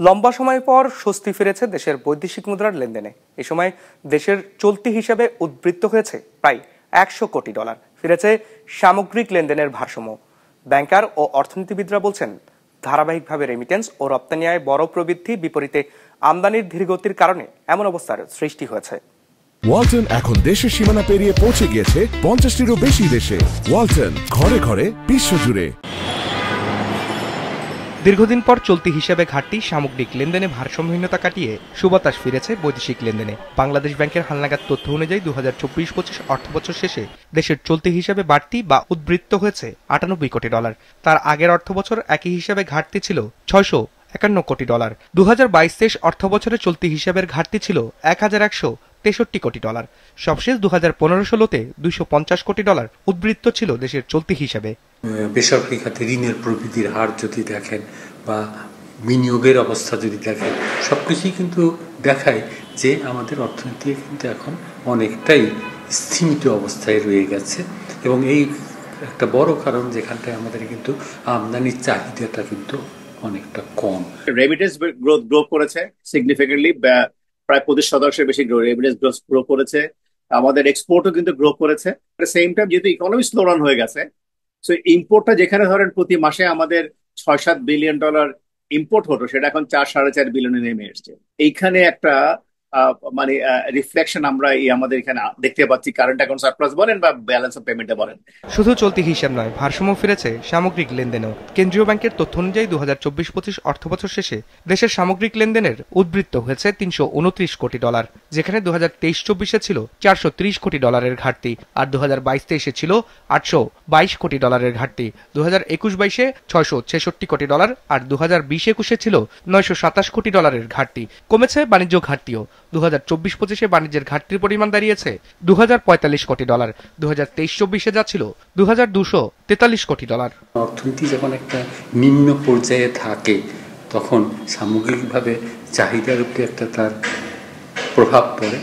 লম্বা সময় পর স্বস্তি ফিরেছে দেশের বৈদেশিক মুদ্রার লেনদেনে। এ সময় দেশের চলতি হিসাবে উদ্বৃত্ত হয়েছে প্রায় 100 কোটি ডলার। ফিরেছে সামগ্রিক লেনদেনের ভারসাম্য। ব্যাংকার ও অর্থনীতিবিদরা বলছেন, ধারাবাহিকভাবে রেমিটেন্স ও রপ্তানি আয় বড় প্রবৃদ্ধি বিপরীতে আমদানির ধীরগতির কারণে এমন অবস্থার সৃষ্টি হয়েছে। ওয়ালটন এখন দেশের সীমানা পেরিয়ে পৌঁছে গিয়েছে 50টিরও বেশি দেশে। ওয়ালটন, ঘরে ঘরে বিশ্বজুড়ে। দীর্ঘদিন পর চলতি হিসাবে ঘাটতি সামগ্রিক লেনদেনে ভারসাম্যহীনতা কাটিয়ে সুবাতাস ফিরেছে বৈদেশিক লেনদেনে। বাংলাদেশ ব্যাংকের হালনাগাদ তথ্য অনুযায়ী 2024-25 অর্থবছর শেষে দেশের চলতি হিসাবে বাড়তি বা উদ্বৃত্ত হয়েছে 98 কোটি ডলার। তার আগের অর্থবছর একই হিসাবে ঘাটতি ছিল 651 কোটি ডলার। 2022-23 অর্থবছরে চলতি হিসাবের ঘাটতি ছিল 1163 কোটি ডলার। সবশেষ 2015-16-তে 250 কোটি ডলার উদ্বৃত্ত ছিল দেশের চলতি হিসাবে। বেসরকারি খাতে ঋণের প্রবৃদ্ধির হার যদি দেখেন বা বিনিয়োগের অবস্থা যদি দেখেন, সবকিছুই কিন্তু দেখায় যে আমাদের অর্থনীতি কিন্তু এখন অনেকটাই স্থিমিত অবস্থায় রয়ে গেছে। এবং এই একটা বড় কারণ যেখানটায় আমাদের কিন্তু আমদানির চাহিদাটা কিন্তু অনেকটা কম। রেমিটেন্স গ্রো করেছে সিগনিফিকেন্টলি, প্রায় 25% বেশি রেমিটেন্স গ্রো করেছে। আমাদের এক্সপোর্টও কিন্তু গ্রো করেছে। সেম টাইম যেহেতু ইকোনমি স্লো ডাউন হয়ে গেছে, সো ইম্পোর্টটা যেখানে ধরেন প্রতি মাসে আমাদের 6-7 বিলিয়ন ডলার ইম্পোর্ট হতো, সেটা এখন 4-4.5 বিলিয়নে নেমে এসছে। এইখানে একটা মানে রিফ্লেকশন আমরা আমাদের এখানে দেখতে পাচ্ছি, কারেন্ট অ্যাকাউন্ট সারপ্লাস বলেন বা ব্যালেন্স অফ পেমেন্টে বলেন। শুধু চলতি হিসাব নয়, ভারসাম্য ফিরেছে সামগ্রিক লেনদেনেও। কেন্দ্রীয় ব্যাংকের তথ্য অনুযায়ী 2024-25 অর্থবছর শেষে দেশের সামগ্রিক লেনদেনের উদ্বৃত্ত হয়েছে 329 কোটি ডলার, যেখানে 2023-24-এ ছিল 430 কোটি ডলারের ঘাটতি, আর 2022-23-এ ছিল 822 কোটি ডলারের ঘাটতি। 2021-22-এ 666 কোটি ডলার, আর 2020-21-এ ছিল 927 কোটি ডলারের ঘাটতি। কমেছে বাণিজ্য ঘাটতিও। 2024-25-এ বাণিজ্যের ঘাটতির পরিমাণ দাঁড়িয়েছে 2045 কোটি ডলার। 2023-24-এ যা ছিল 2243 কোটি ডলার। অর্থনীতি যখন একটা নিম্ন পর্যায়ে থাকে, তখন সামগ্রিকভাবে চাহিদার উপরে একটা তার প্রভাব পড়ে,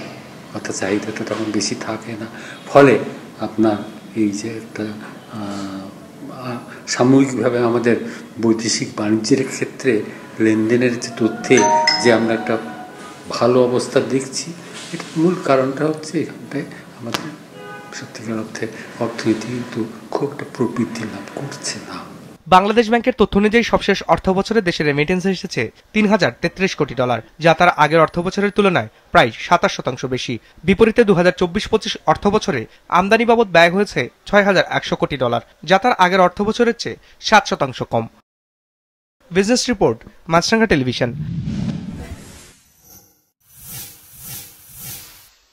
অর্থাৎ চাহিদাটা তখন বেশি থাকে না। ফলে আপনার এই যে একটা সামগ্রিকভাবে আমাদের বৈদেশিক বাণিজ্যের ক্ষেত্রে লেনদেনের যে তথ্যে যে আমরা একটা ভালো অবস্থা দেখছি, এটার মূল কারণটা হচ্ছে এখানটায় আমাদের সত্যিকার অর্থে অর্থনীতি কিন্তু খুব একটা প্রবৃদ্ধি লাভ করছে না। বাংলাদেশ ব্যাংকের তথ্য অনুযায়ী সবশেষ অর্থবছরে দেশের রেমিটেন্স এসেছে 3033 কোটি ডলার, যা তার আগের অর্থবছরের তুলনায় প্রায় 27% বেশি। বিপরীতে 2024-25 অর্থবছরে আমদানি বাবদ ব্যয় হয়েছে 6100 কোটি ডলার, যা তার আগের অর্থবছরের চেয়ে 7% কম। বিজনেস রিপোর্ট, মাছরাঙা টেলিভিশন।